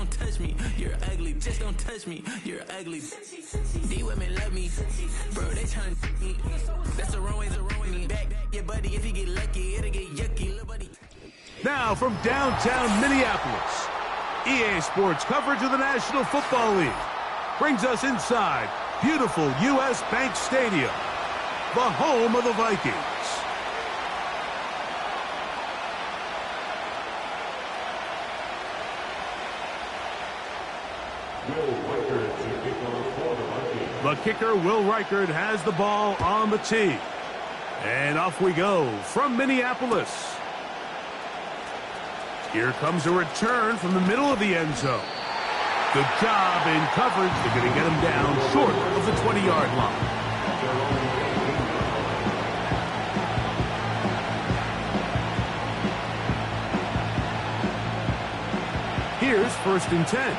don't touch me. You're ugly. Just don't touch me. You're ugly. These women love me. Bro, they trying to me. That's the wrong way, back. Yeah, buddy, if you get lucky, it'll get yucky, little buddy. Now from downtown Minneapolis, EA Sports coverage of the National Football League brings us inside beautiful U.S. Bank Stadium, the home of the Vikings. The kicker, Will Reichard, has the ball on the tee. And off we go from Minneapolis. Here comes a return from the middle of the end zone. Good job in coverage. They're going to get him down short of the 20-yard line. Here's 1st and 10.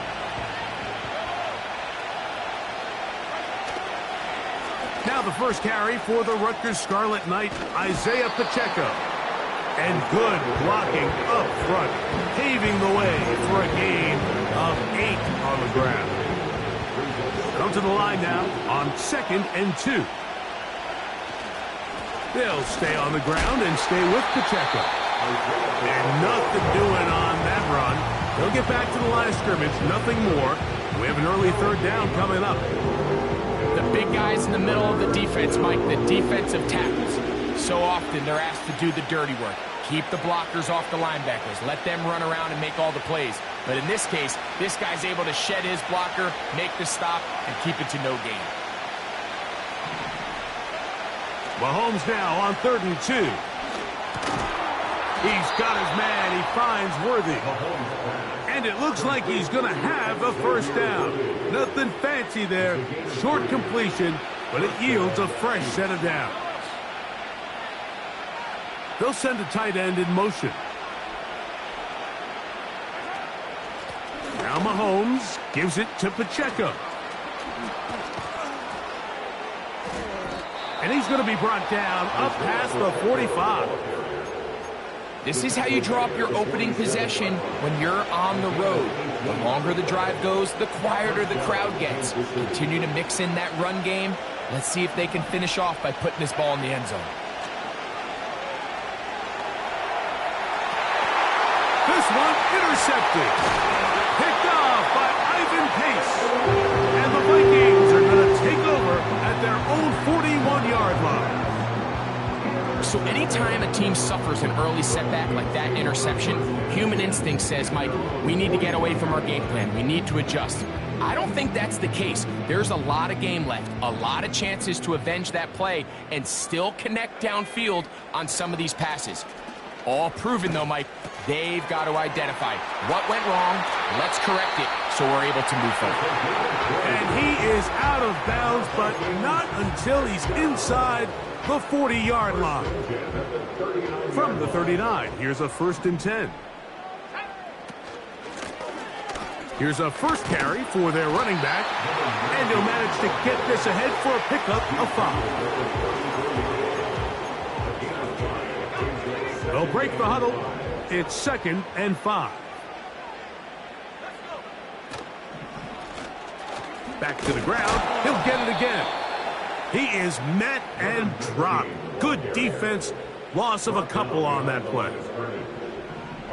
Now the first carry for the Rutgers Scarlet Knight, Isaiah Pacheco. And good blocking up front, paving the way for a gain of 8 on the ground. Come to the line now on 2nd and 2. They'll stay on the ground and stay with Pacheco. And nothing doing on that run. They'll get back to the line of scrimmage, nothing more. We have an early 3rd down coming up. The big guys in the middle of the defense, Mike, the defensive tackles. So often they're asked to do the dirty work. Keep the blockers off the linebackers. Let them run around and make all the plays. But in this case, this guy's able to shed his blocker, make the stop, and keep it to no gain. Mahomes now on 3rd and 2. He's got his man. He finds Worthy. And it looks like he's going to have a 1st down. Nothing fancy there. Short completion, but it yields a fresh set of downs. They'll send a tight end in motion. Now Mahomes gives it to Pacheco. And he's going to be brought down up past the 45. This is how you draw up your opening possession when you're on the road. The longer the drive goes, the quieter the crowd gets. Continue to mix in that run game. Let's see if they can finish off by putting this ball in the end zone. This one intercepted. Picked off by Ivan Pace. And the Vikings are going to take over at their own 41-yard line. So anytime a team suffers an early setback like that interception, human instinct says, Mike, we need to get away from our game plan. We need to adjust. I don't think that's the case. There's a lot of game left, a lot of chances to avenge that play and still connect downfield on some of these passes. All proven, though, Mike, they've got to identify what went wrong, let's correct it, so we're able to move forward. And he is out of bounds, but not until he's inside the 40-yard line. From the 39, here's a 1st and 10. Here's a first carry for their running back, and he'll manage to get this ahead for a pickup of 5. They'll break the huddle. It's 2nd and 5. Back to the ground. He'll get it again. He is met and dropped. Good defense. Loss of a couple on that play.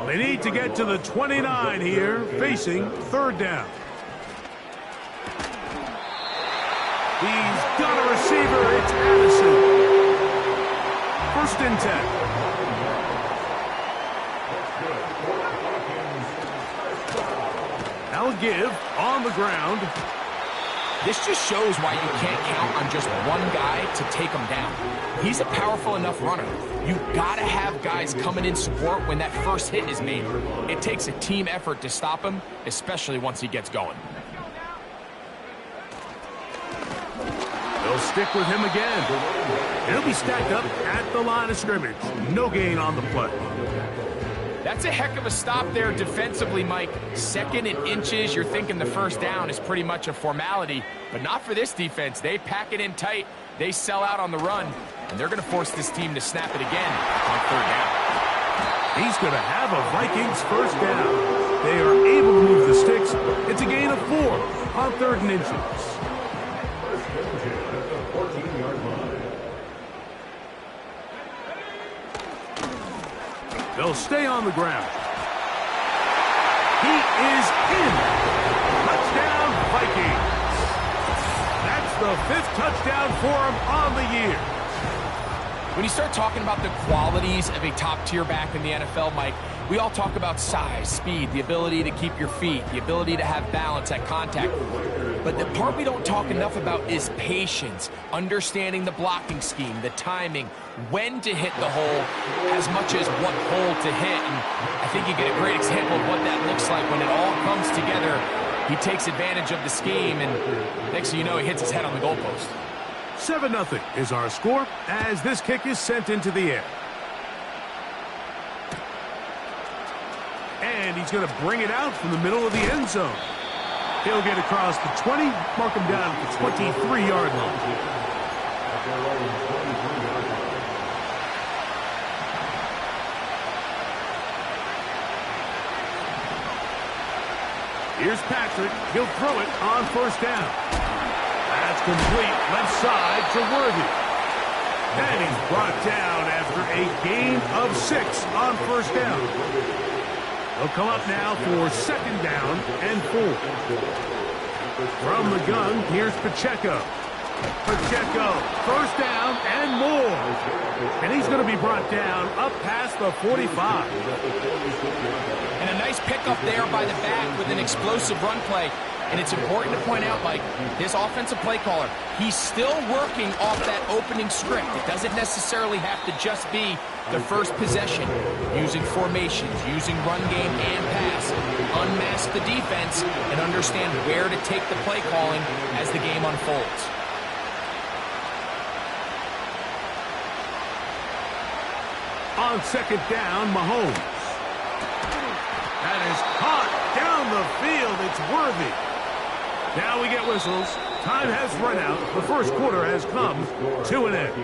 They need to get to the 29 here, facing 3rd down. He's got a receiver. It's Addison. 1st and 10. Now give on the ground. This just shows why you can't count on just one guy to take him down. He's a powerful enough runner. You've got to have guys coming in support when that first hit is made. It takes a team effort to stop him, especially once he gets going. They'll stick with him again. He'll be stacked up at the line of scrimmage. No gain on the play. That's a heck of a stop there defensively, Mike. 2nd and inches, you're thinking the 1st down is pretty much a formality, but not for this defense. They pack it in tight, they sell out on the run, and they're going to force this team to snap it again on 3rd down. He's going to have a Vikings 1st down. They are able to move the sticks, on 3rd and inches. They'll stay on the ground. He is in. Touchdown, Vikings. That's the 5th touchdown for him on the year. When you start talking about the qualities of a top-tier back in the NFL, Mike, we all talk about size, speed, the ability to keep your feet, the ability to have balance at contact. But the part we don't talk enough about is patience, understanding the blocking scheme, the timing, when to hit the hole, as much as what hole to hit. And I think you get a great example of what that looks like when it all comes together. He takes advantage of the scheme, and next thing you know, he hits his head on the goalpost. 7-0 is our score as this kick is sent into the air. And he's going to bring it out from the middle of the end zone. He'll get across the 20, mark him down at the 23-yard line. Here's Patrick. He'll throw it on 1st down. That's complete, left side to Worthy. And he's brought down after a gain of 6 on 1st down. They'll come up now for 2nd down and 4. From the gun, here's Pacheco. Pacheco, 1st down and more. And he's going to be brought down up past the 45. And a nice pickup there by the back with an explosive run play. And it's important to point out, Mike, his offensive play caller, he's still working off that opening script. It doesn't necessarily have to just be the first possession. Using formations, using run game and pass. Unmask the defense and understand where to take the play calling as the game unfolds. On 2nd down, Mahomes. That is caught down the field. It's Worthy. Now we get whistles. Time has run out. The 1st quarter has come to an end.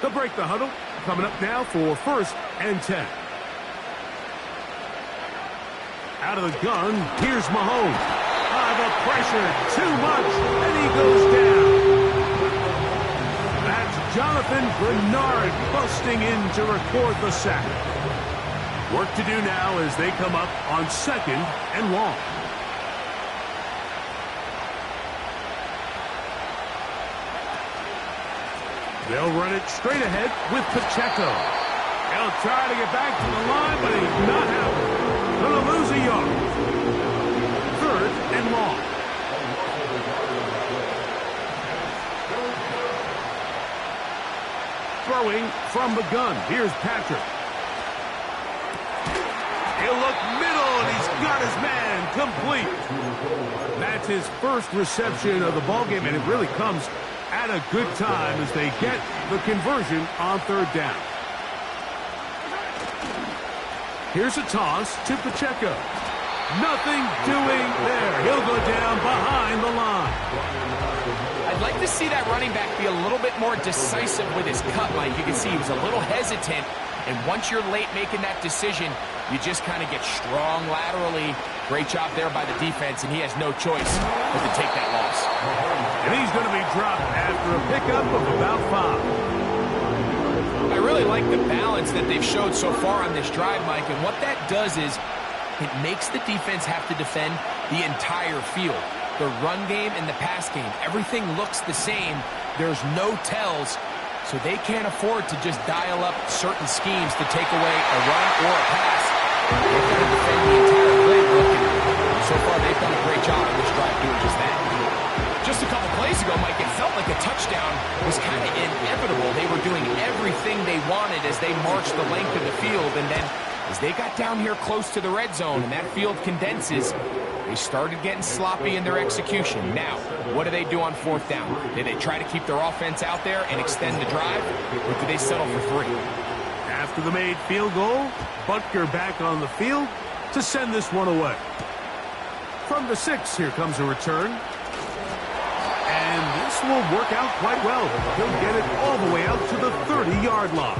They'll break the huddle. Coming up now for 1st and 10. Out of the gun, here's Mahomes. The pressure, too much, and he goes down. That's Jonathan Bernard busting in to record the sack. Work to do now as they come up on 2nd and long. They'll run it straight ahead with Pacheco. He'll try to get back to the line, but he's not happening. Gonna lose a yard. 3rd and long. Throwing from the gun. Here's Patrick. He'll look middle, and he's got his man complete. That's his 1st reception of the ballgame, and it really comes at a good time as they get the conversion on 3rd down. Here's a toss to Pacheco. Nothing doing there. He'll go down behind the line. I'd like to see that running back be a little bit more decisive with his cut, Mike. You can see he was a little hesitant, and once you're late making that decision, you just kind of get strong laterally. Great job there by the defense, and he has no choice but to take that loss. And he's going to be dropped after a pickup of about 5. I really like the balance that they've showed so far on this drive, Mike, and what that does is it makes the defense have to defend the entire field. The run game and the pass game, everything looks the same. There's no tells, so they can't afford to just dial up certain schemes to take away a run or a pass. They've got to defend the entire playbook, and so far they've done a great job on this drive doing just that. Just a couple plays ago, Mike, it felt like a touchdown was kind of inevitable. They were doing everything they wanted as they marched the length of the field, and then as they got down here close to the red zone and that field condenses, they started getting sloppy in their execution. Now, what do they do on 4th down? Do they try to keep their offense out there and extend the drive, or do they settle for 3? After the made field goal, Butker back on the field to send this one away. From the 6, here comes a return. And This will work out quite well. He'll get it all the way out to the 30-yard line.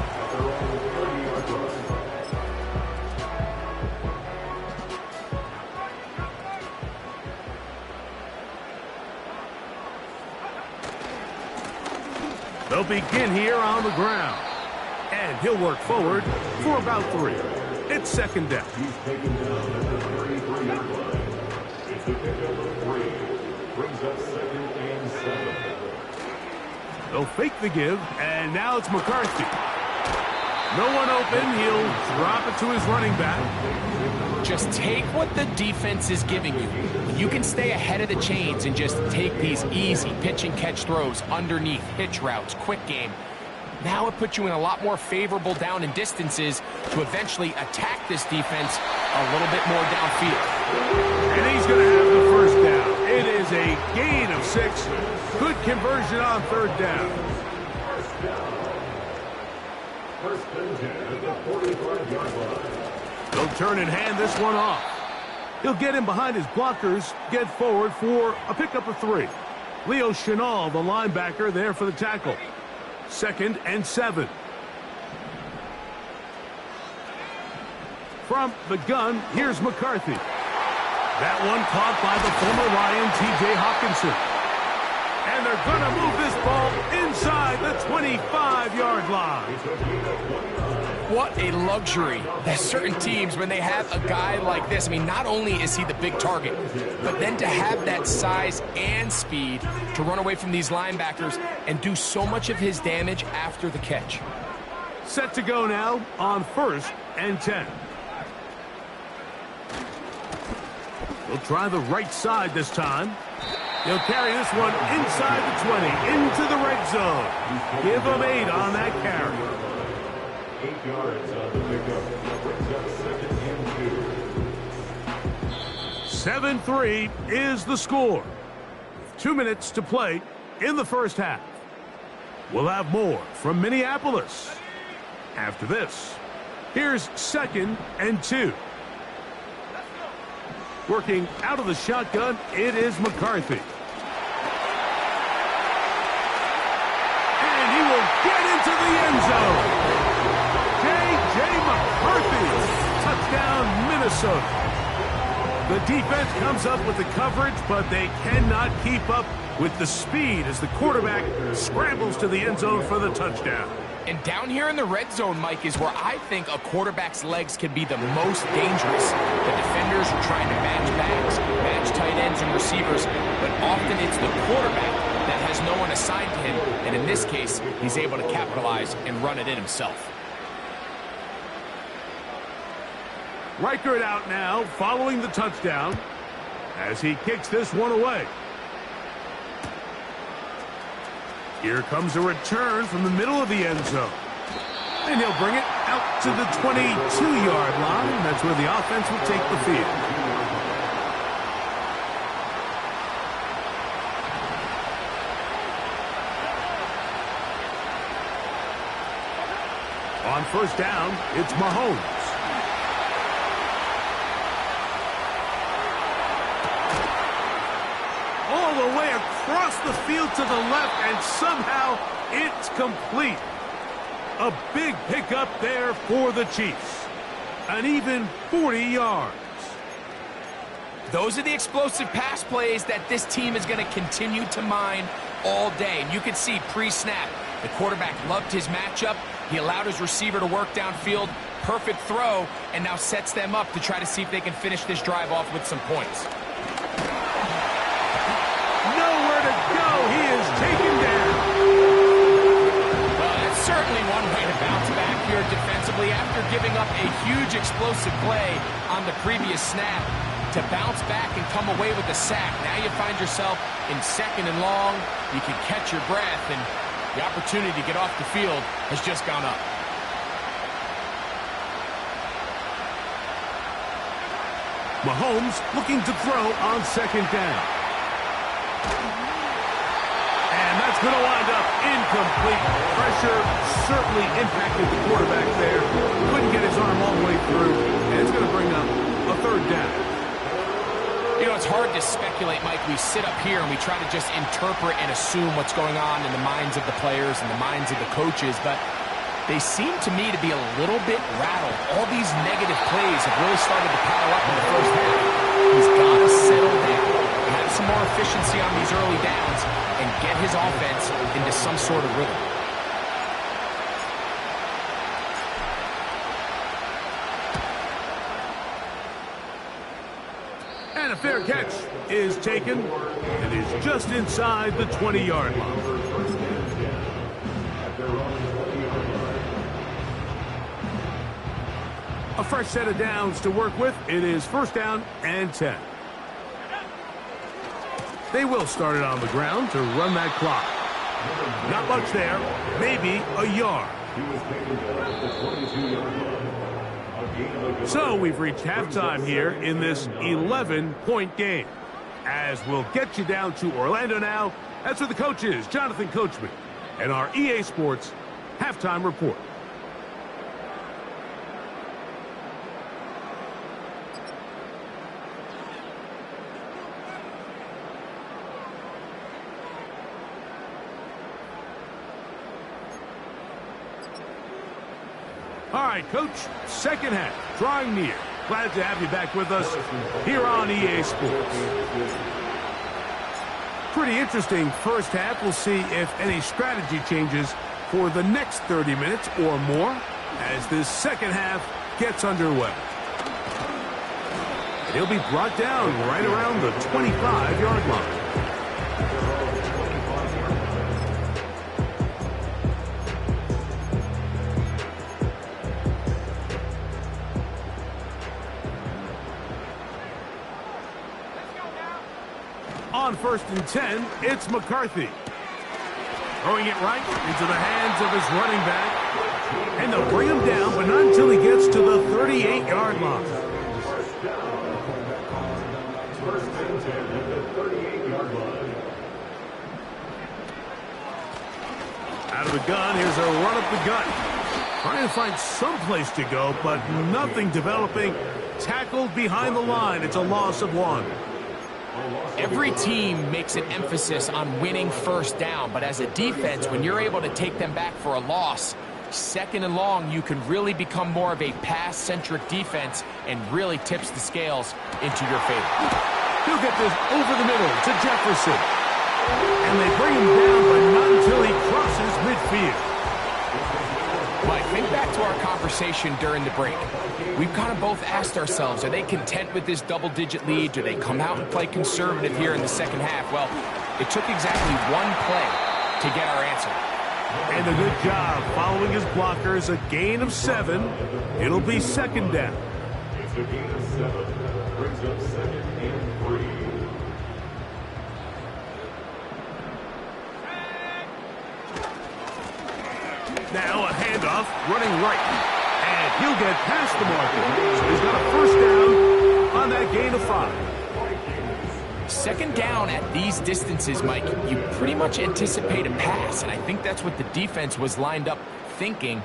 They'll begin here on the ground. And he'll work forward for about 3. It's second down. He's taken down at the 33-yard line. It's the pickup of 3. Brings up 2nd and 7. They'll fake the give, and now it's McCarthy. No one open. He'll drop it to his running back. Just take what the defense is giving you. You can stay ahead of the chains and just take these easy pitch and catch throws underneath, hitch routes, quick game. Now it puts you in a lot more favorable down and distances to eventually attack this defense a little bit more downfield. And he's going to have the first down. It is a gain of 6. Good conversion on third down. First and 10 at the 45-yard line. They'll turn and hand this one off. He'll get in behind his blockers, get forward for a pickup of 3. Leo Chenal, the linebacker, there for the tackle. 2nd and 7. From the gun, here's McCarthy. That one caught by the former Lion, T.J. Hawkinson. And they're going to move this ball inside the 25-yard line. What a luxury that certain teams, when they have a guy like this, I mean, not only is he the big target, but then to have that size and speed to run away from these linebackers and do so much of his damage after the catch. Set to go now on 1st and 10. They'll try the right side this time. He'll carry this one inside the 20, into the red zone. Give him 8 on that carry. 8 yards on the pickup. Brings up 2nd and 2. 7-3 is the score. 2 minutes to play in the first half. We'll have more from Minneapolis after this. Here's 2nd and 2. Working out of the shotgun, it is McCarthy. And he will get into the end zone. J.J. McCarthy. Touchdown, Minnesota. The defense comes up with the coverage, but they cannot keep up with the speed as the quarterback scrambles to the end zone for the touchdown. And down here in the red zone, Mike, is where I think a quarterback's legs can be the most dangerous. The defenders are trying to match backs, match tight ends and receivers, but often it's the quarterback that has no one assigned to him, and in this case, he's able to capitalize and run it in himself. Reichert out now, following the touchdown, as he kicks this one away. Here comes a return from the middle of the end zone. And he'll bring it out to the 22-yard line. That's where the offense will take the field. On first down, it's Mahomes. All the way across the field to the left, and somehow it's complete. A big pickup there for the Chiefs. An even 40 yards. Those are the explosive pass plays that this team is going to continue to mine all day. And you can see pre-snap, the quarterback loved his matchup. He allowed his receiver to work downfield. Perfect throw, and now sets them up to try to see if they can finish this drive off with some points. Nowhere to go. He is taken down. Well, that's certainly one way to bounce back here defensively after giving up a huge explosive play on the previous snap. To bounce back and come away with a sack. Now you find yourself in 2nd and long. You can catch your breath, and the opportunity to get off the field has just gone up. Mahomes looking to throw on 2nd down. And that's going to wind up incomplete. Pressure certainly impacted the quarterback there. Couldn't get his arm all the way through, and it's going to bring up a 3rd down. You know, it's hard to speculate, Mike. We sit up here and we try to just interpret and assume what's going on in the minds of the players and the minds of the coaches, but they seem to me to be a little bit rattled. All these negative plays have really started to pile up in the first half. He's got to settle down, have some more efficiency on these early downs, and get his offense into some sort of rhythm. And a fair catch is taken. It is just inside the 20-yard line. A fresh set of downs to work with. It is first down and 10. They will start it on the ground to run that clock. Not much there. Maybe a yard. So we've reached halftime here in this 11-point game. As we'll get you down to Orlando now, that's where the coach is, Jonathan Coachman, and our EA Sports halftime report. All right, Coach, second half, drawing near. Glad to have you back with us here on EA Sports. Pretty interesting first half. We'll see if any strategy changes for the next 30 minutes or more as this second half gets underway. And he'll be brought down right around the 25-yard line. On first and 10, it's McCarthy. Throwing it right into the hands of his running back. And they'll bring him down, but not until he gets to the 38-yard line. First and 10 at the 38-yard line. Out of the gun, here's a run up the gut. Trying to find some place to go, but nothing developing. Tackled behind the line. It's a loss of 1. Every team makes an emphasis on winning first down, but as a defense, when you're able to take them back for a loss, second and long, you can really become more of a pass-centric defense and really tips the scales into your favor. He'll get this over the middle to Jefferson. And they bring him down, but not until he crosses midfield. Mike, think back to our conversation during the break. We've kind of both asked ourselves, are they content with this double-digit lead? Do they come out and play conservative here in the second half? Well, it took exactly one play to get our answer. And a good job following his blockers, a gain of 7. It'll be second down. It's a gain of 7. Brings up second and 3. Now a handoff, running right. And he'll get past the marker. So he's got a first down on that gain of 5. Second down at these distances, Mike, you pretty much anticipate a pass, and I think that's what the defense was lined up thinking.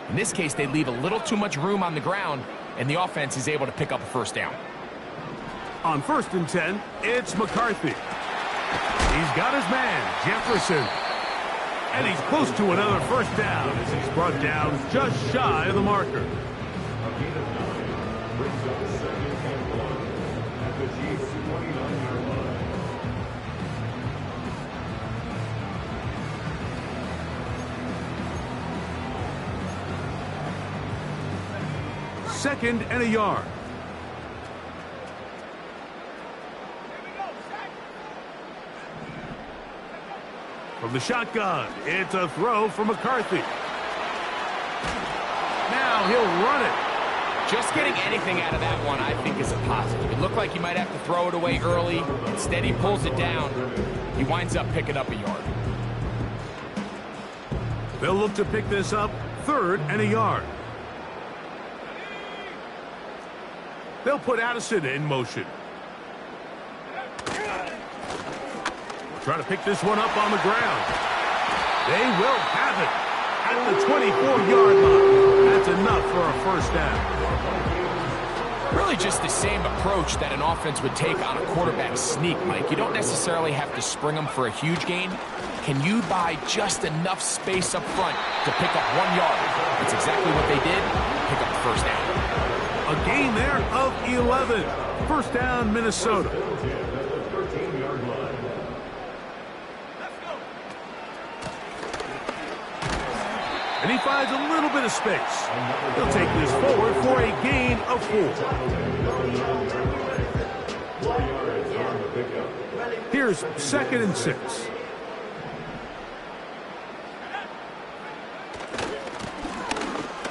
In this case, they leave a little too much room on the ground, and the offense is able to pick up a first down. On first and 10, it's McCarthy. He's got his man, Jefferson. And he's close to another first down as he's brought down just shy of the marker. A gain of 9. Brings up second and 1 at the Chiefs' 29-yard line. Second and a yard. From the shotgun, it's a throw for McCarthy. Now he'll run it. Just getting anything out of that one, I think, is a positive. It looked like he might have to throw it away early. Instead, he pulls it down. He winds up picking up a yard. They'll look to pick this up, third and a yard. They'll put Addison in motion. Try to pick this one up on the ground. They will have it at the 24-yard line. That's enough for a first down. Really just the same approach that an offense would take on a quarterback sneak, Mike. You don't necessarily have to spring them for a huge gain. Can you buy just enough space up front to pick up 1 yard? That's exactly what they did. Pick up the first down. A gain there of 11. First down, Minnesota. And he finds a little bit of space. He'll take this forward for a gain of 4. Here's 2nd and 6.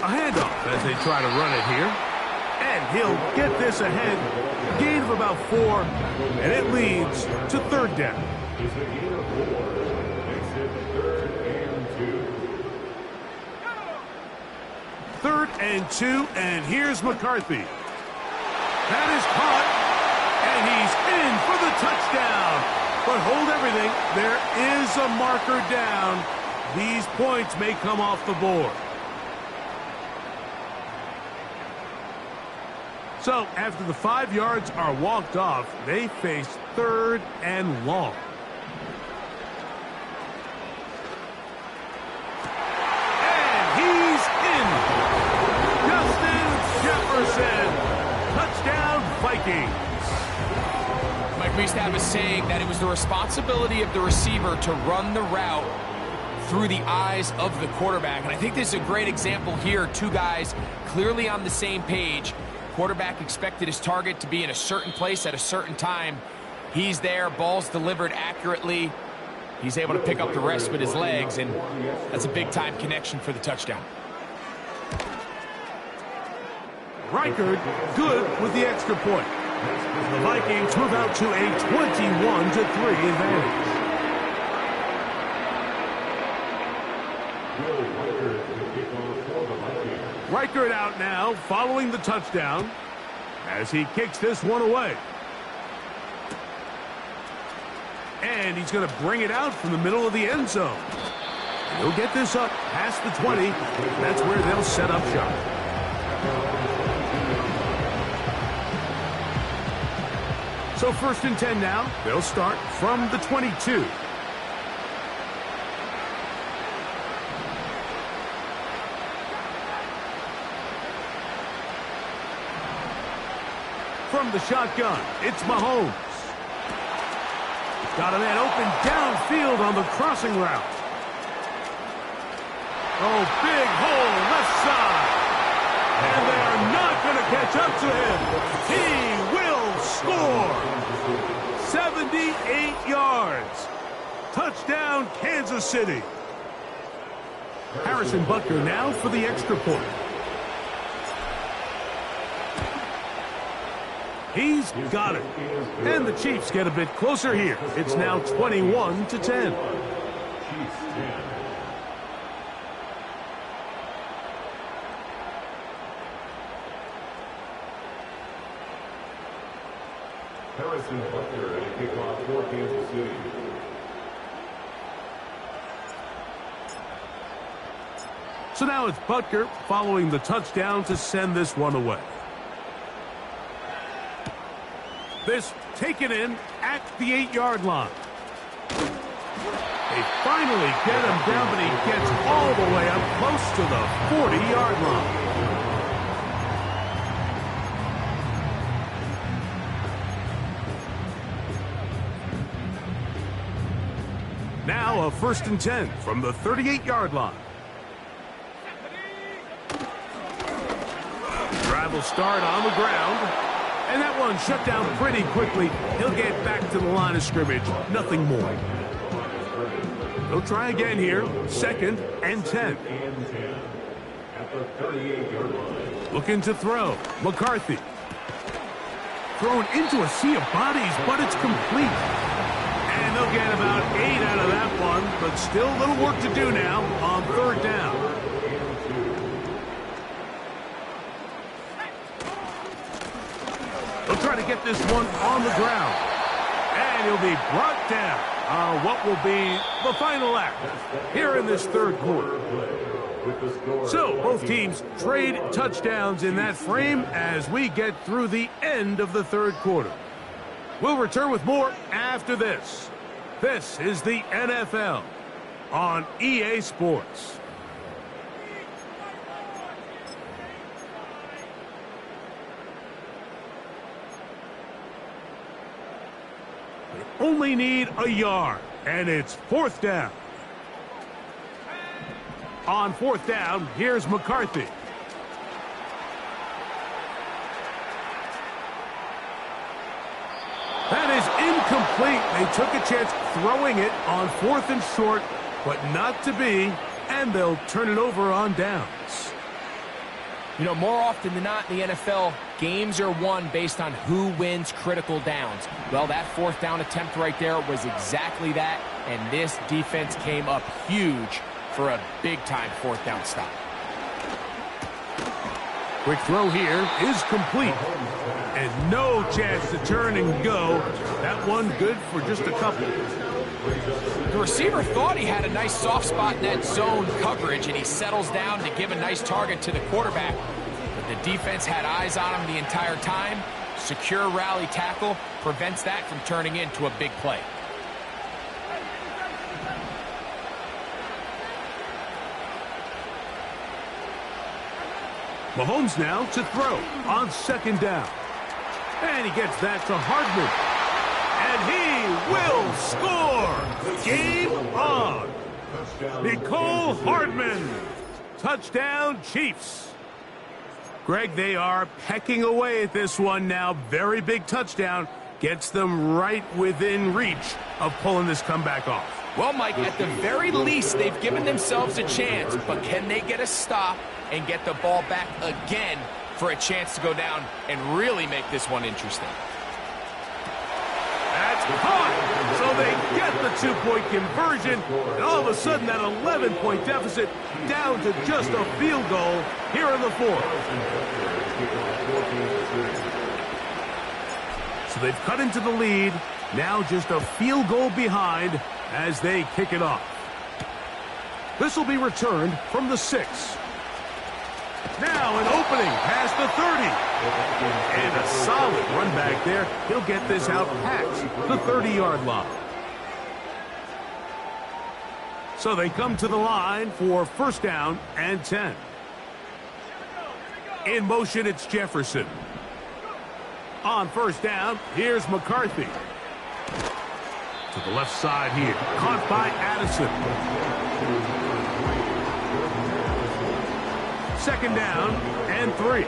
A handoff as they try to run it here. And he'll get this ahead. Gain of about 4. And it leads to 3rd down. It's a gain of 4. Makes it 3rd and 2. 3rd and 2, and here's McCarthy. That is caught, and he's in for the touchdown. But hold everything, there is a marker down. These points may come off the board. So after the 5 yards are walked off, they face 3rd and long. Touchdown, Vikings. Mike, we used to have a saying that it was the responsibility of the receiver to run the route through the eyes of the quarterback. And I think this is a great example here. 2 guys clearly on the same page. Quarterback expected his target to be in a certain place at a certain time. He's there, ball's delivered accurately. He's able to pick up the rest with his legs, and that's a big-time connection for the touchdown. Reichard good with the extra point. The Vikings move out to a 21-3 advantage. Reichard out now following the touchdown as he kicks this one away. And he's going to bring it out from the middle of the end zone. He'll get this up past the 20. That's where they'll set up shop. So 1st and 10 now. They'll start from the 22. From the shotgun, it's Mahomes. Got a man open downfield on the crossing route. Oh, big hole left side. And they are not going to catch up to him. He will score. 78 yards. Touchdown, Kansas City. Harrison Butker now for the extra point. He's got it. And the Chiefs get a bit closer here. It's now 21-10. Harrison Butker at a kickoff for Kansas City. So now it's Butker following the touchdown to send this one away. This taken in at the 8-yard line. They finally get him down, but he gets all the way up close to the 40-yard line. Now a 1st and 10 from the 38-yard line. Drive will start on the ground. And that one shut down pretty quickly. He'll get back to the line of scrimmage. Nothing more. They'll try again here. 2nd and 10. Looking to throw. McCarthy. Thrown into a sea of bodies, but it's complete. And they'll get about 8 out of that one, but still a little work to do now on 3rd down. They'll try to get this one on the ground. And he'll be brought down. what will be the final act here in this third quarter. So, both teams trade touchdowns in that frame as we get through the end of the third quarter. We'll return with more after this. This is the NFL on EA Sports. They only need a yard, and it's 4th down. On 4th down, here's McCarthy. That is incomplete. They took a chance throwing it on 4th and short, but not to be, and they'll turn it over on downs. You know, more often than not in the NFL, games are won based on who wins critical downs. Well, that 4th down attempt right there was exactly that, and this defense came up huge for a big-time 4th down stop. Quick throw here is complete. And no chance to turn and go. That one good for just a couple. The receiver thought he had a nice soft spot in that zone coverage, and he settles down to give a nice target to the quarterback. But the defense had eyes on him the entire time. Secure rally tackle prevents that from turning into a big play. Mahomes now to throw on 2nd down. And he gets that to Hardman. And he will score! Game on! Nicole Hardman. Touchdown, Chiefs. Greg, they are pecking away at this one now. Very big touchdown. Gets them right within reach of pulling this comeback off. Well, Mike, at the very least, they've given themselves a chance, but can they get a stop and get the ball back again for a chance to go down and really make this one interesting? That's caught! So they get the 2-point conversion, and all of a sudden that 11-point deficit down to just a field goal here in the 4th. So they've cut into the lead, now just a field goal behind as they kick it off. This will be returned from the 6. Now an opening past the 30. And a solid run back there. He'll get this out past the 30-yard line. So they come to the line for 1st down and 10. In motion, it's Jefferson. On 1st down, here's McCarthy. To the left side here. Caught by Addison. 2nd down and 3.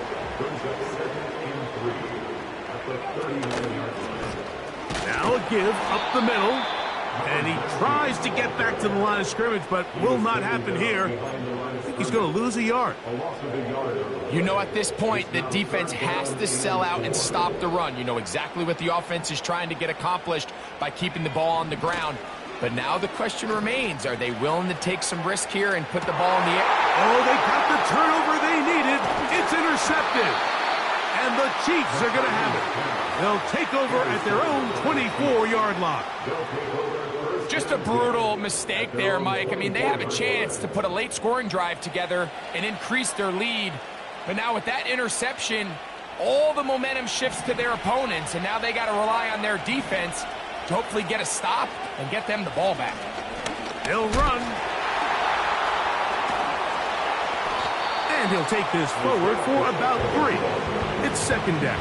Now a give up the middle. And he tries to get back to the line of scrimmage, but will not happen here. I think he's going to lose a yard. You know, at this point, the defense has to sell out and stop the run. You know exactly what the offense is trying to get accomplished by keeping the ball on the ground. But now the question remains, are they willing to take some risk here and put the ball in the air? Oh, they got the turnover they needed. It's intercepted. And the Chiefs are going to have it. They'll take over at their own 24-yard line. Just a brutal mistake there, Mike. I mean, they have a chance to put a late scoring drive together and increase their lead. But now with that interception, all the momentum shifts to their opponents, and now they got to rely on their defense to hopefully get a stop and get them the ball back. He'll run. And he'll take this forward for about 3. It's 2nd down.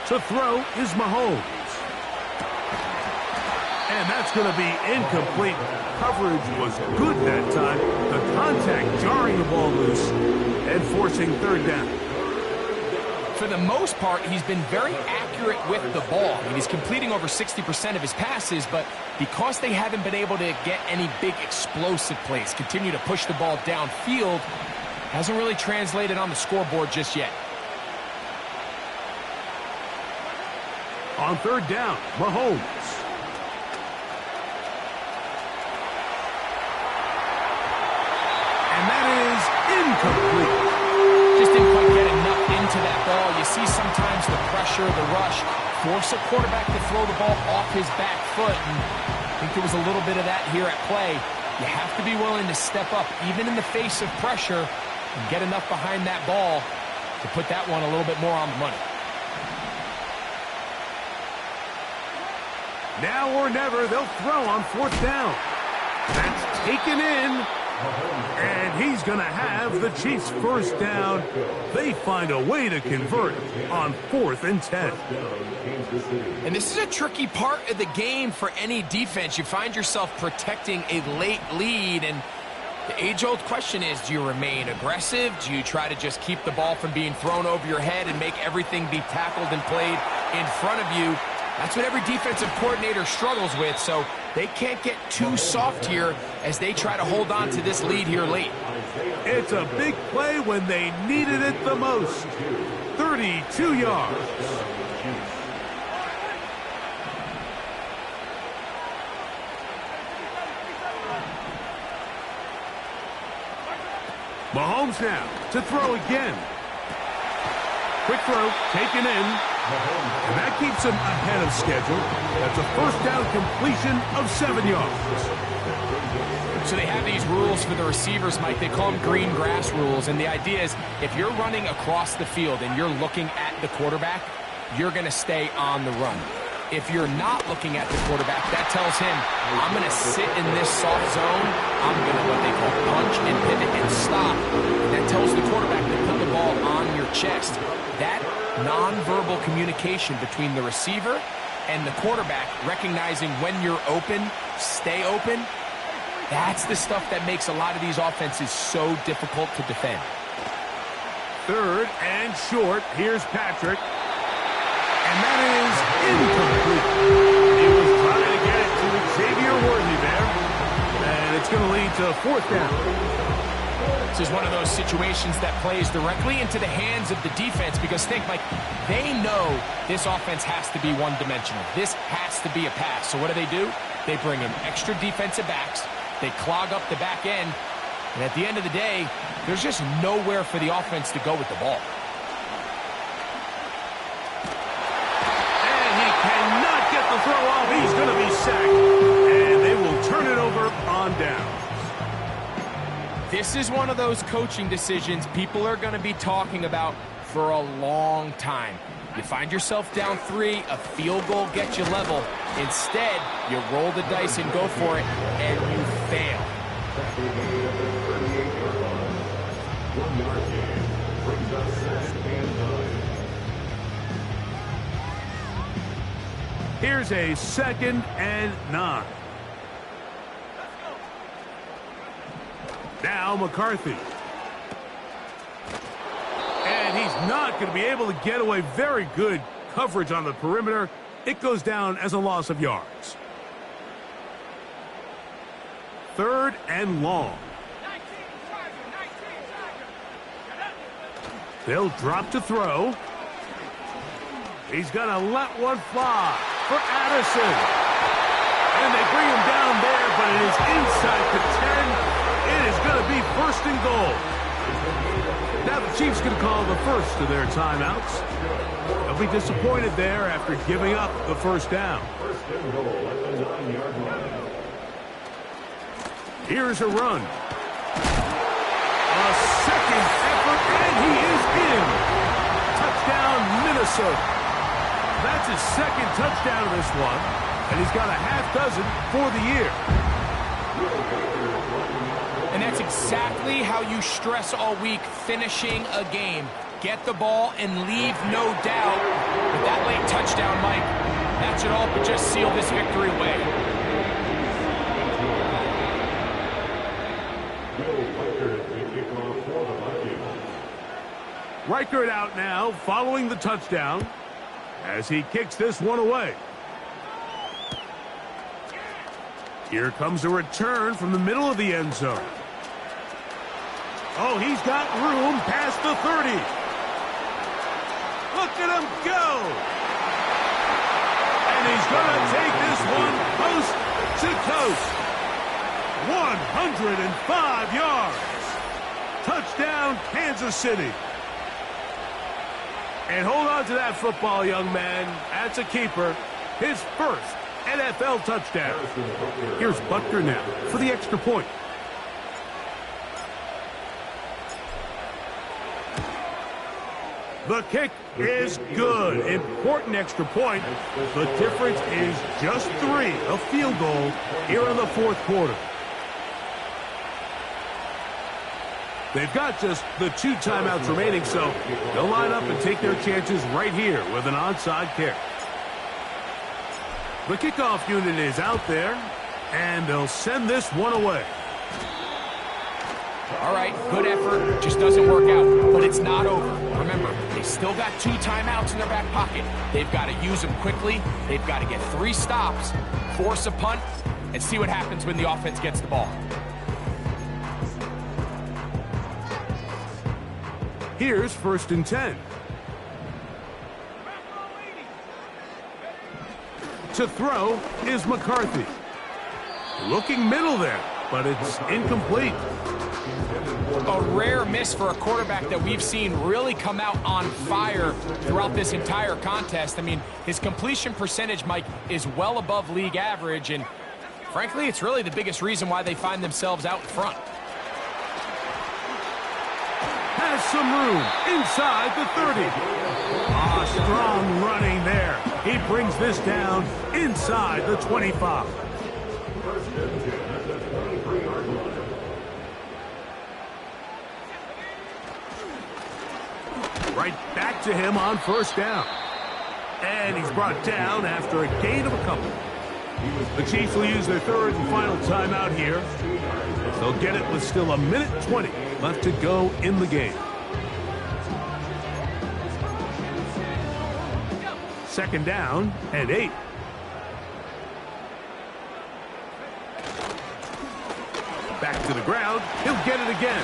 To throw is Mahomes. And that's going to be incomplete. Coverage was good that time. The contact jarring the ball loose and forcing 3rd down. For the most part, he's been very accurate with the ball. I mean, he's completing over 60% of his passes, but because they haven't been able to get any big explosive plays, continue to push the ball downfield, hasn't really translated on the scoreboard just yet. On 3rd down, Mahomes. incomplete. Just didn't quite get enough into that ball. You see sometimes the pressure, the rush, force a quarterback to throw the ball off his back foot. And I think there was a little bit of that here at play. You have to be willing to step up, even in the face of pressure, and get enough behind that ball to put that one a little bit more on the money. Now or never, they'll throw on 4th down. That's taken in. And he's going to have the Chiefs' first down. They find a way to convert on 4th and 10. And this is a tricky part of the game for any defense. You find yourself protecting a late lead, and the age-old question is, do you remain aggressive? Do you try to just keep the ball from being thrown over your head and make everything be tackled and played in front of you? That's what every defensive coordinator struggles with, so they can't get too soft here as they try to hold on to this lead here late. It's a big play when they needed it the most. 32 yards. Mahomes now to throw again. Quick throw, taken in. And that keeps him ahead of schedule. That's a first down completion of 7 yards. So they have these rules for the receivers, Mike. They call them green grass rules. And the idea is if you're running across the field and you're looking at the quarterback, you're going to stay on the run. If you're not looking at the quarterback, that tells him, I'm going to sit in this soft zone. I'm going to what they call punch and pivot and stop. And that tells the quarterback to put the ball on your chest. That nonverbal communication between the receiver and the quarterback, recognizing when you're open, stay open, that's the stuff that makes a lot of these offenses so difficult to defend. 3rd and short. Here's Patrick. And that is incomplete. He was trying to get it to Xavier Worthy there. And it's going to lead to 4th down. This is one of those situations that plays directly into the hands of the defense because think, Mike, they know this offense has to be one-dimensional. This has to be a pass. So what do? They bring in extra defensive backs. They clog up the back end. And at the end of the day, there's just nowhere for the offense to go with the ball. And he cannot get the throw off. He's going to be sacked. And they will turn it over on down. This is one of those coaching decisions people are going to be talking about for a long time. You find yourself down 3, a field goal gets you level. Instead, you roll the dice and go for it, and you fail. Here's a 2nd and 9. Now McCarthy. And he's not going to be able to get away. Very good coverage on the perimeter. It goes down as a loss of yards. 3rd and long. They'll drop to throw. He's going to let one fly for Addison. And they bring him down there, but it is inside the 10. It is going to be 1st and goal. Now the Chiefs can call the first of their timeouts. They'll be disappointed there after giving up the first down. Here's a run. A second effort, and he is in. Touchdown, Minnesota. That's his 2nd touchdown of this one, and he's got a half dozen for the year. And that's exactly how you stress all week, finishing a game. Get the ball and leave no doubt. With that late touchdown, Mike, that should all but just seal this victory away. Reichert out now following the touchdown as he kicks this one away. Here comes a return from the middle of the end zone. Oh, he's got room past the 30. Look at him go. And he's going to take this one coast to coast. 105 yards. Touchdown, Kansas City. And hold on to that football, young man. That's a keeper. His first NFL touchdown. Here's Butker now for the extra point. The kick is good. Important extra point. The difference is just 3, a field goal here in the fourth quarter. They've got just the 2 timeouts remaining, so they'll line up and take their chances right here with an onside kick. The kickoff unit is out there, and they'll send this one away. All right, good effort, just doesn't work out, but it's not over. Remember, they still got 2 timeouts in their back pocket. They've got to use them quickly. They've got to get 3 stops, force a punt, and see what happens when the offense gets the ball. Here's 1st and 10. To throw is McCarthy. Looking middle there, but it's incomplete. A rare miss for a quarterback that we've seen really come out on fire throughout this entire contest. I mean, his completion percentage, Mike, is well above league average, and frankly, it's really the biggest reason why they find themselves out in front. Has some room inside the 30. Strong running there. He brings this down inside the 25. Right back to him on 1st down. And he's brought down after a gain of a couple. The Chiefs will use their 3rd and final timeout here. They'll get it with still 1:20 left to go in the game. 2nd down and 8. Back to the ground. He'll get it again.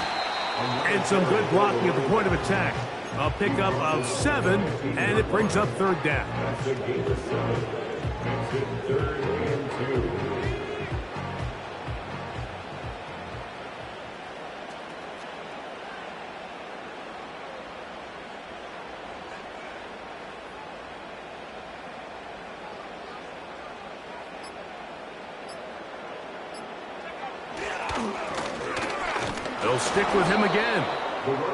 And some good blocking at the point of attack. A pickup of 7, and it brings up 3rd down. They'll stick with him again.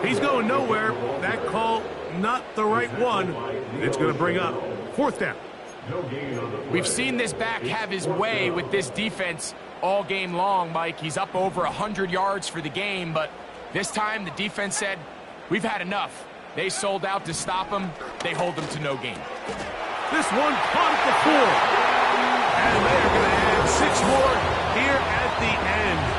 He's going nowhere. That call, not the right one. It's going to bring up 4th down. We've seen this back have his way with this defense all game long, Mike. He's up over 100 yards for the game, but this time the defense said, we've had enough. They sold out to stop him. They hold him to no gain. This one caught at the 4. And they're going to add 6 more here at the end.